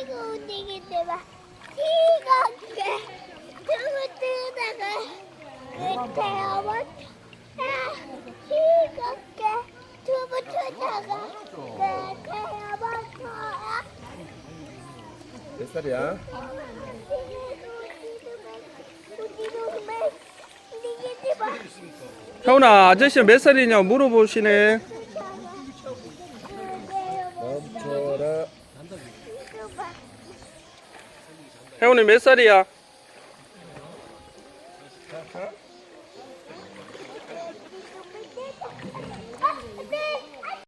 움직이지 마. 이렇게 두고 뜨다가 이렇게 한번 이렇게 두고 뜨다가 이렇게 한번 몇 살이야? 움직이지 마. 혜원아, 아저씨 몇 살이냐고 물어보시네. 멈춰라. 혜원이 몇 살이야? 자,